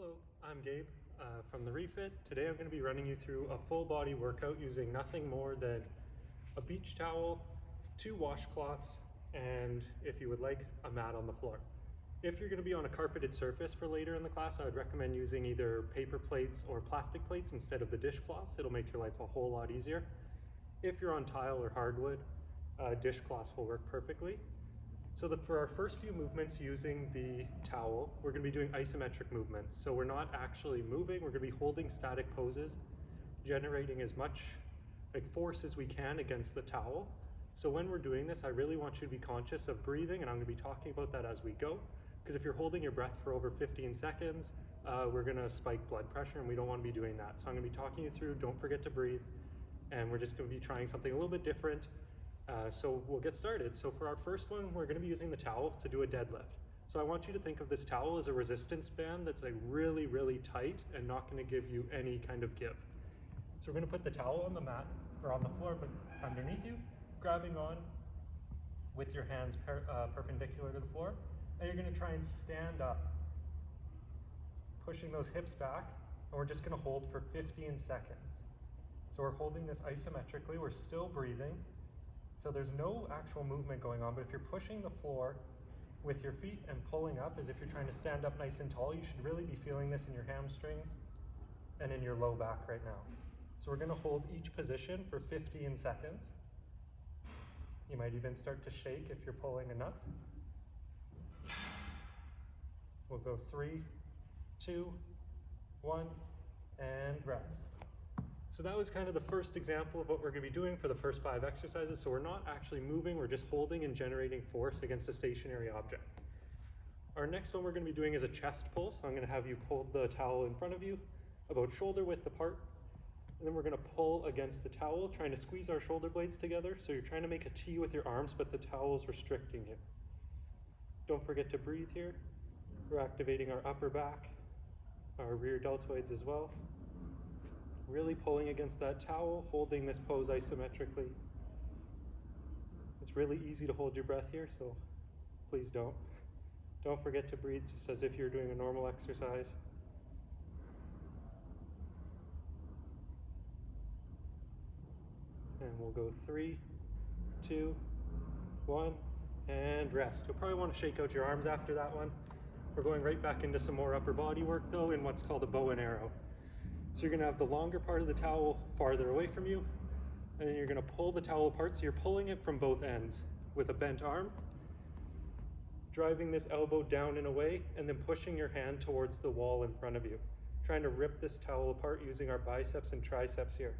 Hello, I'm Gabe from the Reh-Fit. Today I'm going to be running you through a full body workout using nothing more than a beach towel, 2 washcloths, and if you would like, a mat on the floor. If you're going to be on a carpeted surface for later in the class, I would recommend using either paper plates or plastic plates instead of the dishcloths. It'll make your life a whole lot easier. If you're on tile or hardwood, dishcloths will work perfectly. So for our first few movements using the towel, we're going to be doing isometric movements. So we're not actually moving, we're going to be holding static poses, generating as much force as we can against the towel. So when we're doing this, I really want you to be conscious of breathing, and I'm going to be talking about that as we go. Because if you're holding your breath for over 15 seconds, we're going to spike blood pressure, and we don't want to be doing that. So I'm going to be talking you through, don't forget to breathe, and we're just going to be trying something a little bit different. So we'll get started. So for our first one, we're going to be using the towel to do a deadlift. So I want you to think of this towel as a resistance band that's like really, really tight and not going to give you any kind of give. So we're going to put the towel on the mat or on the floor, but underneath you, grabbing on with your hands perpendicular to the floor, and you're going to try and stand up, pushing those hips back, and we're just going to hold for 15 seconds. So we're holding this isometrically, we're still breathing. So there's no actual movement going on, but if you're pushing the floor with your feet and pulling up as if you're trying to stand up nice and tall, you should really be feeling this in your hamstrings and in your low back right now. So we're going to hold each position for 15 seconds. You might even start to shake if you're pulling enough. We'll go 3, 2, 1, and rest. So that was kind of the first example of what we're going to be doing for the first 5 exercises. So we're not actually moving, we're just holding and generating force against a stationary object. Our next one we're going to be doing is a chest pull. So I'm going to have you pull the towel in front of you, about shoulder width apart. And then we're going to pull against the towel, trying to squeeze our shoulder blades together. So you're trying to make a T with your arms, but the towel is restricting you. Don't forget to breathe here. We're activating our upper back, our rear deltoids as well. Really pulling against that towel, holding this pose isometrically. It's really easy to hold your breath here, so please don't. Don't forget to breathe just as if you're doing a normal exercise. And we'll go 3, 2, 1, and rest. You'll probably want to shake out your arms after that one. We're going right back into some more upper body work though in what's called a bow and arrow. So you're going to have the longer part of the towel farther away from you, and then you're going to pull the towel apart. So you're pulling it from both ends with a bent arm, driving this elbow down and away, and then pushing your hand towards the wall in front of you, trying to rip this towel apart using our biceps and triceps here.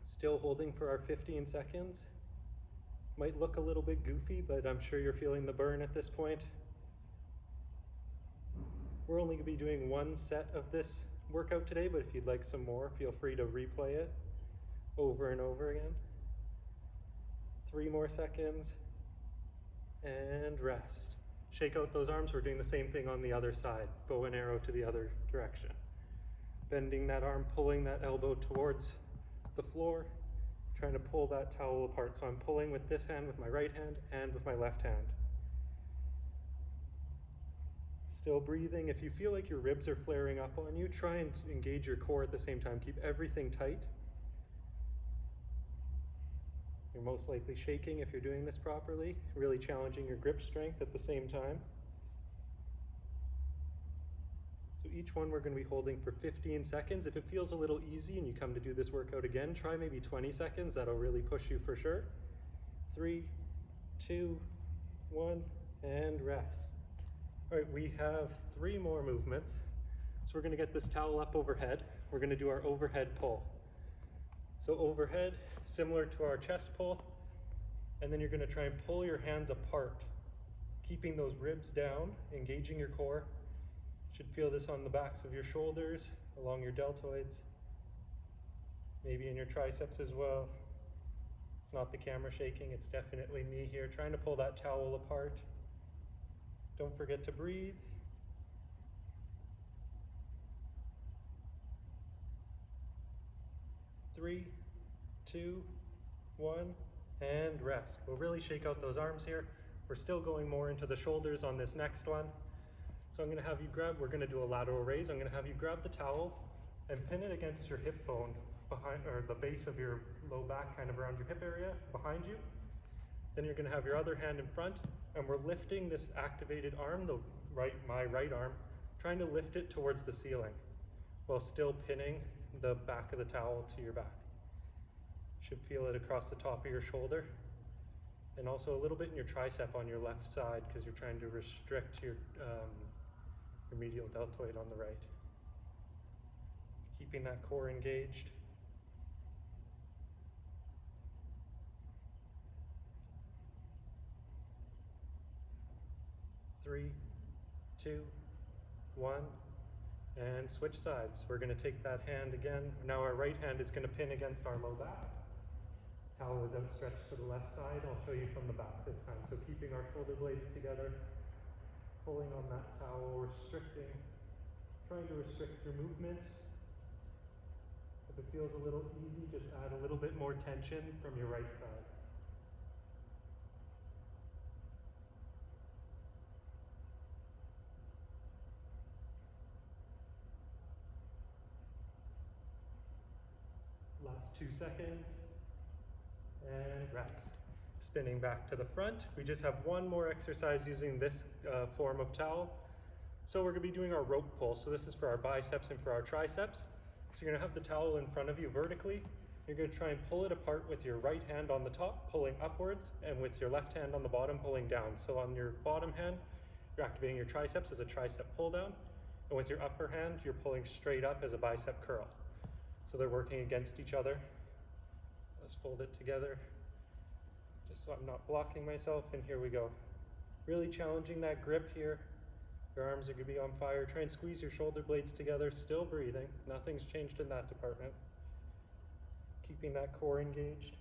Still holding for our 15 seconds. Might look a little bit goofy, but I'm sure you're feeling the burn at this point. We're only going to be doing 1 set of this workout today, but if you'd like some more, feel free to replay it over and over again. 3 more seconds, and rest. Shake out those arms. We're doing the same thing on the other side, bow and arrow to the other direction. Bending that arm, pulling that elbow towards the floor, trying to pull that towel apart. So I'm pulling with this hand, with my right hand, and with my left hand. Still breathing. If you feel like your ribs are flaring up on you, try and engage your core at the same time. Keep everything tight. You're most likely shaking if you're doing this properly, really challenging your grip strength at the same time. So each one we're going to be holding for 15 seconds. If it feels a little easy and you come to do this workout again, try maybe 20 seconds. That'll really push you for sure. 3, 2, 1, and rest. All right, we have 3 more movements. So we're going to get this towel up overhead. We're going to do our overhead pull. So overhead, similar to our chest pull, and then you're going to try and pull your hands apart, keeping those ribs down, engaging your core. You should feel this on the backs of your shoulders, along your deltoids, maybe in your triceps as well. It's not the camera shaking, it's definitely me here, trying to pull that towel apart. Don't forget to breathe. Three, 2, 1, and rest. We'll really shake out those arms here. We're still going more into the shoulders on this next one. So I'm gonna have you grab, we're gonna do a lateral raise. I'm gonna have you grab the towel and pin it against your hip bone behind, or the base of your low back, kind of around your hip area behind you. Then you're gonna have your other hand in front, and we're lifting this activated arm, my right arm, trying to lift it towards the ceiling while still pinning the back of the towel to your back. You should feel it across the top of your shoulder, and also a little bit in your tricep on your left side because you're trying to restrict your medial deltoid on the right. Keeping that core engaged. Three, two, one, and switch sides. We're going to take that hand again. Now our right hand is going to pin against our low back. Towel is outstretched to the left side. I'll show you from the back this time. So keeping our shoulder blades together, pulling on that towel, restricting, trying to restrict your movement. If it feels a little easy, just add a little bit more tension from your right side. Last 2 seconds, and rest. Spinning back to the front. We just have one more exercise using this form of towel. So we're gonna be doing our rope pull. So this is for our biceps and for our triceps. So you're gonna have the towel in front of you vertically. You're gonna try and pull it apart with your right hand on the top, pulling upwards, and with your left hand on the bottom, pulling down. So on your bottom hand, you're activating your triceps as a tricep pull down. And with your upper hand, you're pulling straight up as a bicep curl. So they're working against each other. Let's fold it together, just so I'm not blocking myself, and here we go. Really challenging that grip here. Your arms are gonna be on fire. Try and squeeze your shoulder blades together, still breathing. Nothing's changed in that department. Keeping that core engaged.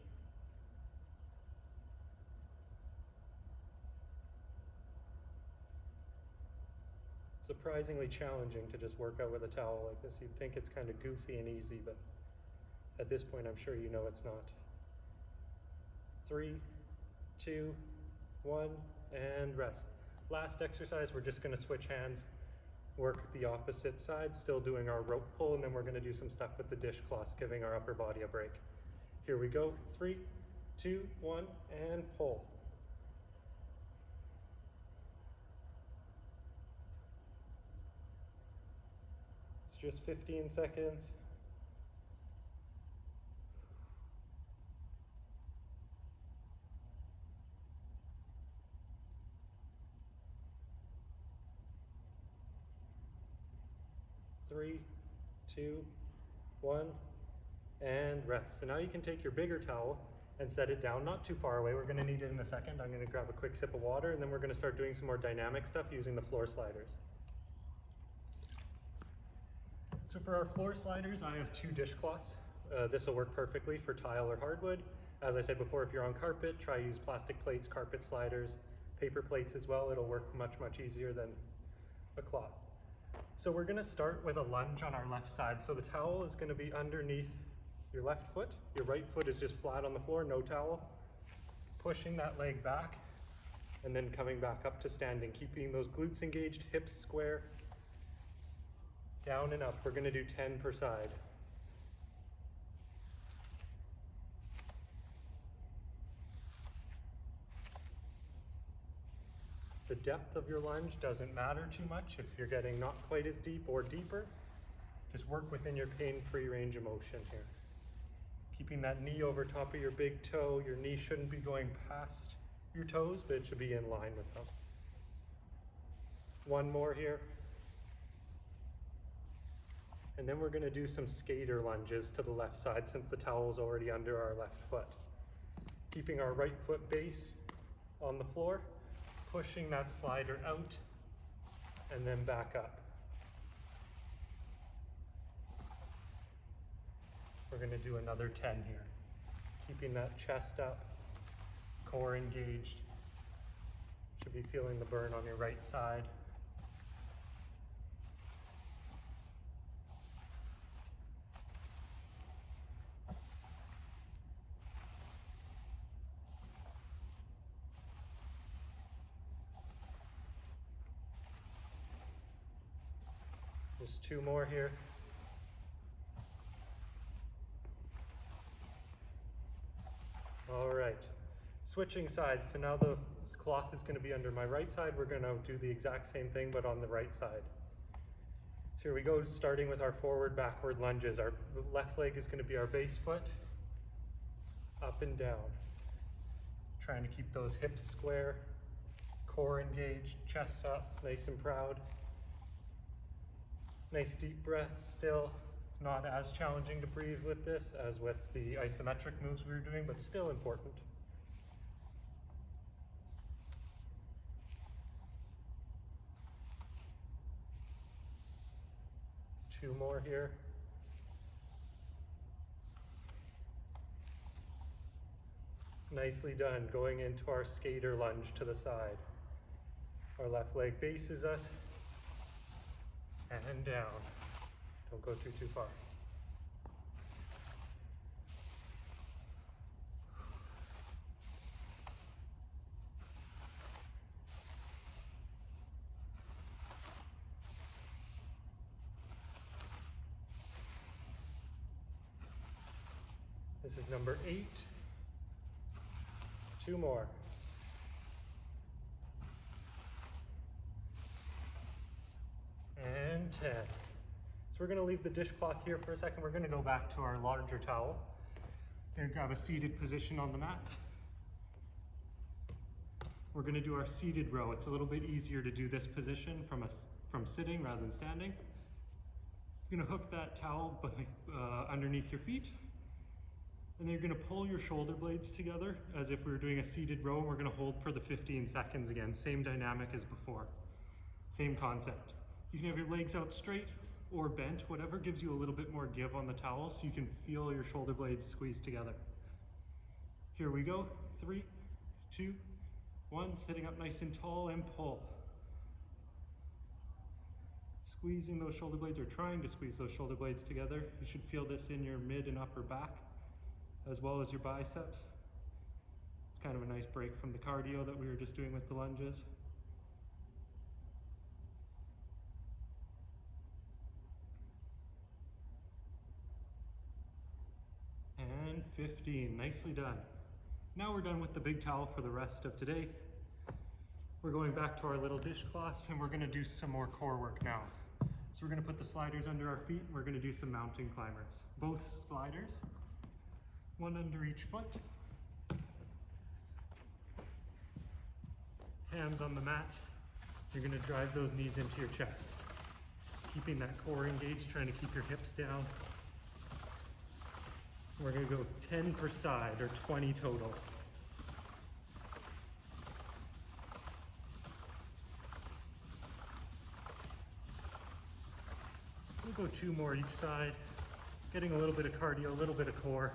Surprisingly challenging to just work out with a towel like this. You'd think it's kind of goofy and easy, but at this point, I'm sure you know it's not. 3, 2, 1, and rest. Last exercise, we're just gonna switch hands, work the opposite side, still doing our rope pull, and then we're gonna do some stuff with the dishcloths, giving our upper body a break. Here we go, 3, 2, 1, and pull. It's just 15 seconds. Three, 2, 1, and rest. So now you can take your bigger towel and set it down, not too far away. We're gonna need it in a second. I'm gonna grab a quick sip of water, and then we're gonna start doing some more dynamic stuff using the floor sliders. So for our floor sliders, I have 2 dishcloths. This will work perfectly for tile or hardwood. As I said before, if you're on carpet, try use plastic plates, carpet sliders, paper plates as well. It'll work much, much easier than a cloth. So we're gonna start with a lunge on our left side. So the towel is gonna be underneath your left foot. Your right foot is just flat on the floor, no towel. Pushing that leg back and then coming back up to standing, keeping those glutes engaged, hips square, down and up. We're gonna do 10 per side. The depth of your lunge doesn't matter too much. If you're getting not quite as deep or deeper, just work within your pain-free range of motion here. Keeping that knee over top of your big toe. Your knee shouldn't be going past your toes, but it should be in line with them. One more here. And then we're gonna do some skater lunges to the left side since the towel is already under our left foot. Keeping our right foot base on the floor, pushing that slider out and then back up. We're gonna do another 10 here. Keeping that chest up, core engaged. Should be feeling the burn on your right side. Just 2 more here. All right, switching sides. So now the cloth is going to be under my right side. We're going to do the exact same thing, but on the right side. So here we go, starting with our forward, backward lunges. Our left leg is going to be our base foot, up and down. Trying to keep those hips square, core engaged, chest up, nice and proud. Nice deep breaths still. Not as challenging to breathe with this as with the isometric moves we were doing, but still important. Two more here. Nicely done. Going into our skater lunge to the side. Our left leg bases us and down. Don't go too far. This is number 8. 2 more. And 10. So we're going to leave the dishcloth here for a second. We're going to go back to our larger towel. We're going to grab a seated position on the mat. We're going to do our seated row. It's a little bit easier to do this position from sitting rather than standing. You're going to hook that towel underneath your feet. And then you're going to pull your shoulder blades together as if we were doing a seated row. We're going to hold for the 15 seconds again. Same dynamic as before. Same concept. You can have your legs out straight or bent, whatever gives you a little bit more give on the towel so you can feel your shoulder blades squeeze together. Here we go. 3, 2, 1. Sitting up nice and tall and pull. Squeezing those shoulder blades or trying to squeeze those shoulder blades together. You should feel this in your mid and upper back as well as your biceps. It's kind of a nice break from the cardio that we were just doing with the lunges. And 15, nicely done. Now we're done with the big towel for the rest of today. We're going back to our little dishcloths and we're gonna do some more core work now. So we're gonna put the sliders under our feet and we're gonna do some mountain climbers. Both sliders, one under each foot. Hands on the mat. You're gonna drive those knees into your chest. Keeping that core engaged, trying to keep your hips down. We're gonna go 10 per side or 20 total. We'll go 2 more each side. Getting a little bit of cardio, a little bit of core.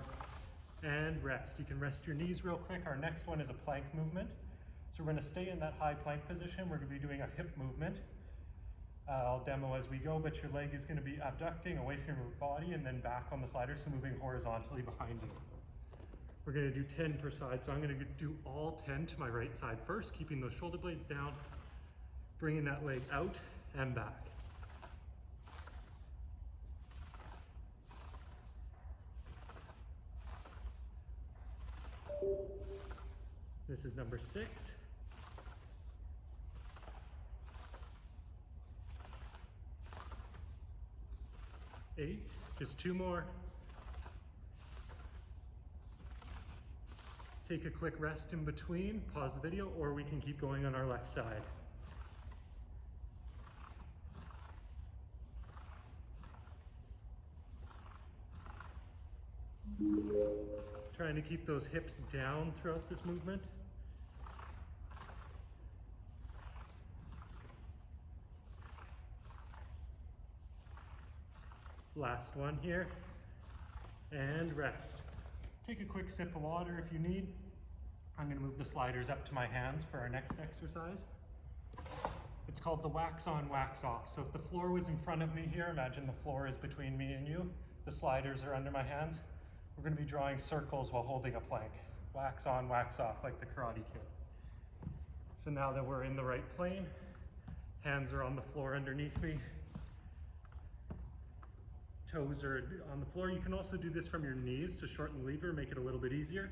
And rest. You can rest your knees real quick. Our next one is a plank movement. So we're going to stay in that high plank position. We're going to be doing a hip movement. I'll demo as we go, but your leg is going to be abducting away from your body and then back on the slider, so moving horizontally behind you. We're going to do 10 per side. So I'm going to do all 10 to my right side first, keeping those shoulder blades down, bringing that leg out and back. This is number 6. 8, just 2 more. Take a quick rest in between, pause the video, or we can keep going on our left side. Trying to keep those hips down throughout this movement. Last one here, and rest. Take a quick sip of water if you need. I'm going to move the sliders up to my hands for our next exercise. It's called the wax on, wax off. So if the floor was in front of me here, imagine the floor is between me and you. The sliders are under my hands. We're going to be drawing circles while holding a plank. Wax on, wax off, like the Karate Kid. So now that we're in the right plane, hands are on the floor underneath me. toes are on the floor. You can also do this from your knees to shorten the lever, make it a little bit easier.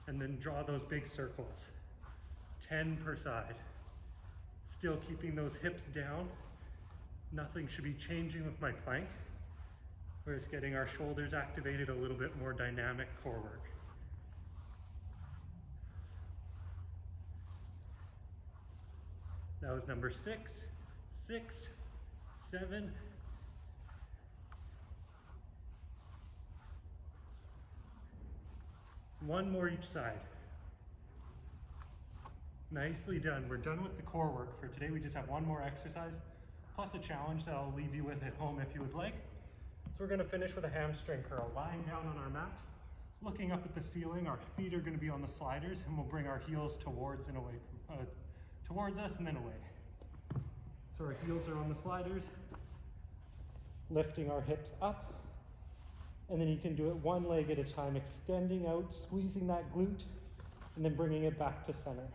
And then draw those big circles, 10 per side. Still keeping those hips down. Nothing should be changing with my plank. We're just getting our shoulders activated, a little bit more dynamic core work. That was number 6, 6, 7, 1 more each side. Nicely done. We're done with the core work for today. We just have 1 more exercise, plus a challenge that I'll leave you with at home if you would like. So we're gonna finish with a hamstring curl, lying down on our mat, looking up at the ceiling. Our feet are gonna be on the sliders, and we'll bring our heels towards and away, towards us and then away. So our heels are on the sliders, lifting our hips up, and then you can do it 1 leg at a time, extending out, squeezing that glute, and then bringing it back to center.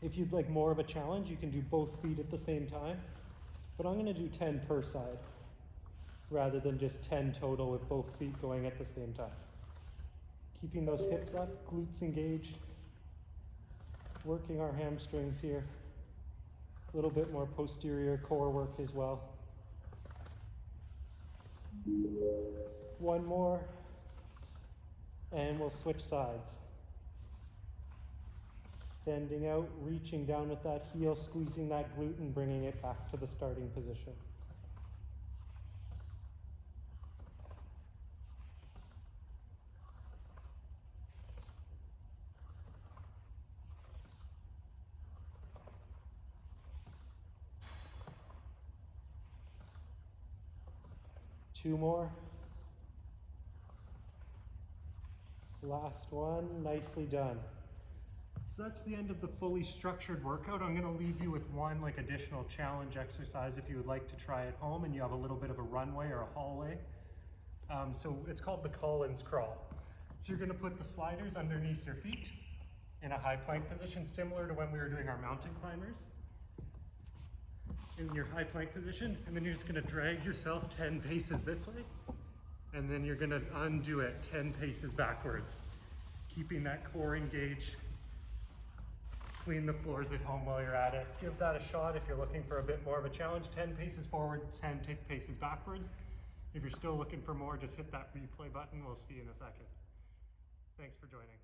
If you'd like more of a challenge, you can do both feet at the same time, but I'm gonna do 10 per side, rather than just 10 total with both feet going at the same time. Keeping those hips up, glutes engaged, working our hamstrings here. A little bit more posterior core work as well. 1 more, and we'll switch sides. Extending out, reaching down with that heel, squeezing that glute and bringing it back to the starting position. Two more. Last one, nicely done. So that's the end of the fully structured workout. I'm gonna leave you with 1 additional challenge exercise if you would like to try at home and you have a little bit of a runway or a hallway. So it's called the Collins crawl. So you're gonna put the sliders underneath your feet in a high plank position, similar to when we were doing our mountain climbers. In your high plank position, and then you're just gonna drag yourself 10 paces this way, and then you're gonna undo it 10 paces backwards, keeping that core engaged. Clean the floors at home while you're at it. Give that a shot if you're looking for a bit more of a challenge. 10 paces forward, 10 paces backwards. If you're still looking for more, just hit that replay button. We'll see you in a second. Thanks for joining.